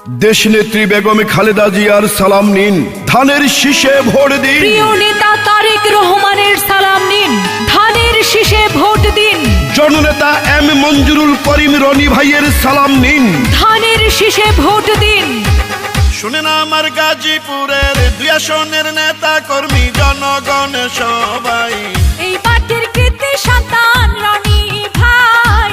দেশনেত্রী বেগম খালেদা জিয়ার সালাম নিন, ধানের শীষে ভোট দিন। প্রিয় নেতা তারেক রহমানের সালাম নিন, ধানের শীষে ভোট দিন। জননেতা এম মঞ্জুরুল করিম রনি ভাইয়ের সালাম নিন, ধানের শীষে ভোট দিন। শুনেন আমার গাজীপুরের 2 আসনের নেতা কর্মী জনগণ সবাই, এই মাটির কৃতি সন্তান রনি ভাই,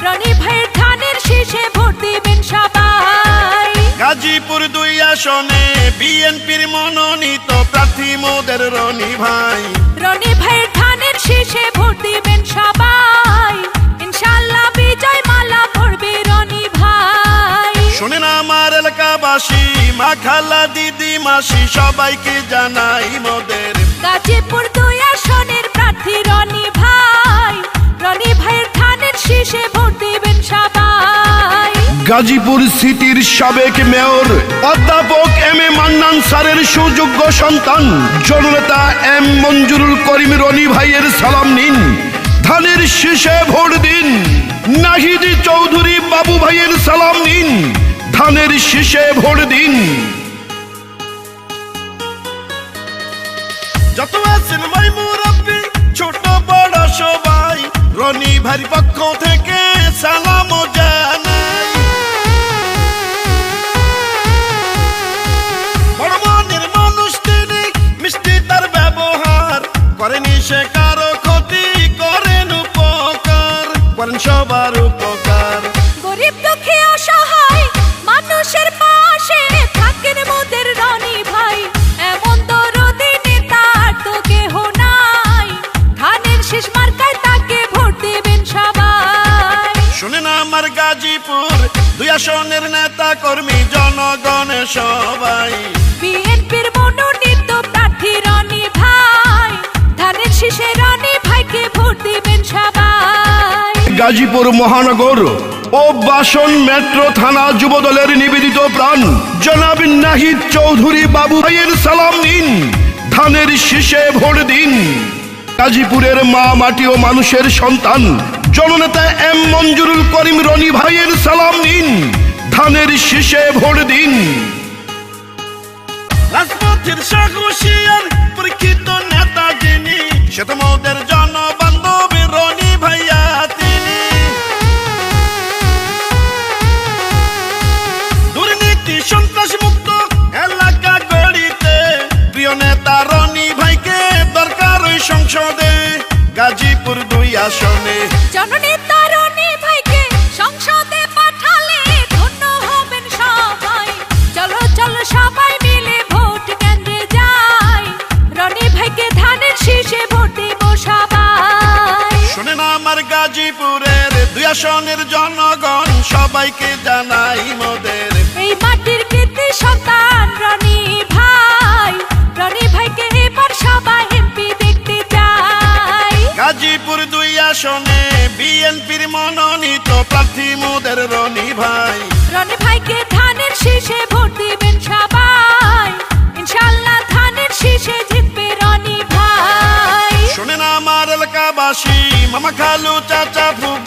রনি ভাইয়ের ধানের শীষে ভোট দিবেন সবাই। গাজীপুর 2 আসনে বিএনপির মনোনীত প্রার্থী মোদের রনি ভাই, রনি ভাইয়ের ধানের শীষে ভোট দিবেন সবাই, ইনশাআল্লাহ বিজয় মালা পড়বে রনি ভাই। শুনেন আমার এলাকাবাসী, মা খালা দিদি মাসি সবাইকে জানাই মোদের গাজীপুর 2 আসনের প্রার্থী রনি ভাই, রনি ভাইয়ের ধানের শীষে ভোট দিবেন সবাই। গাজীপুর সিটির সাবেক মেয়র অধ্যাপক এম এ মান্নান স্যারের সুযোগ্য সন্তান জননেতা এম মঞ্জুরুল করিম রনি ভাইয়ের সালাম নিন, ধানের শীষে ভোট দিন। নাহিদ চৌধুরী বাবু ভাইয়ের সালাম নিন, ধানের শীষে ভোট দিন। যত আছেন ভাই মুরব্বী ছোট বড় সবাই, রনি ভাইয়ের পক্ষ থেকে সালাম জানাই। বড় মনের মানুষ তিনি, মিষ্টি তার ব্যবহার, করেনি সে কারো ক্ষতি, করেন উপকার, করেন সবার উপকার। গরিব দুঃখী অসহায় মানুষের পাশে থাকেন মোদের রনি ভাই, এমন দরদি নেতা তো কেহ নাই, ধানের শীষ মার্কায় তাকে ভোট দিবেন সবাই। শুনেন আমার গাজীপুর 2 আসনের নেতা কর্মী জনগণ সবাই, বিএনপির মনোনীত প্রার্থী রনি ভাই, ধানের শীষে রনি ভাইকে ভোট দিবেন সবাই। গাজীপুর মহানগর ও বাসন মেট্রো থানা যুবদলের নিবেদিত প্রাণ জনাব নাহিদ চৌধুরী বাবু ভাইয়ের সালাম নিন, ধানের শীষে ভোট দিন। গাজীপুরের মা মাটি ও মানুষের সন্তান জননেতা এম মঞ্জুরুল করিম রনি ভাইয়ের সালাম নিন, ধানের শীষে ভোট দিন। রাজপথের সাহসিয়ার পরীক্ষিত নেতা যিনি, সে তো মোদের জনবান্ধব রনি ভাইয়া তিনি। দুর্নীতি সন্ত্রাস মুক্ত এলাকা গড়িতে প্রিয় নেতা রনি ভাইকে দরকার ওই সংসদে গাজীপুর 2 আসনে। জননেতা রনি ভাইকে সংসদে পাঠালে ধন্য হবেন সবাই, চলো চলো সবাই মিলে ভোট কেন্দ্রে যাই, রনি ভাইকে ধানের শীষে ভোট দিব সবাই। শুনেন আমার গাজীপুরের 2 আসনের জনগণ সবাইকে জানাই মোদের এই মাটির কৃতি সন্তান রনি ভাই, রনি ভাইকে এবার সবাই এমপি দেখতে যাই। গাজীপুর 2 আসনে বিএনপির মনোনীত প্রার্থী মোদের রনি ভাই, রনি ভাইকে ধানের শীষে ভোট দিবেন সবাই, ইনশাআল্লাহ ধানের শীষে জিতবে রনি ভাই। শুনেন আমার এলাকাবাসী, মামা খালু চাচা ফুফু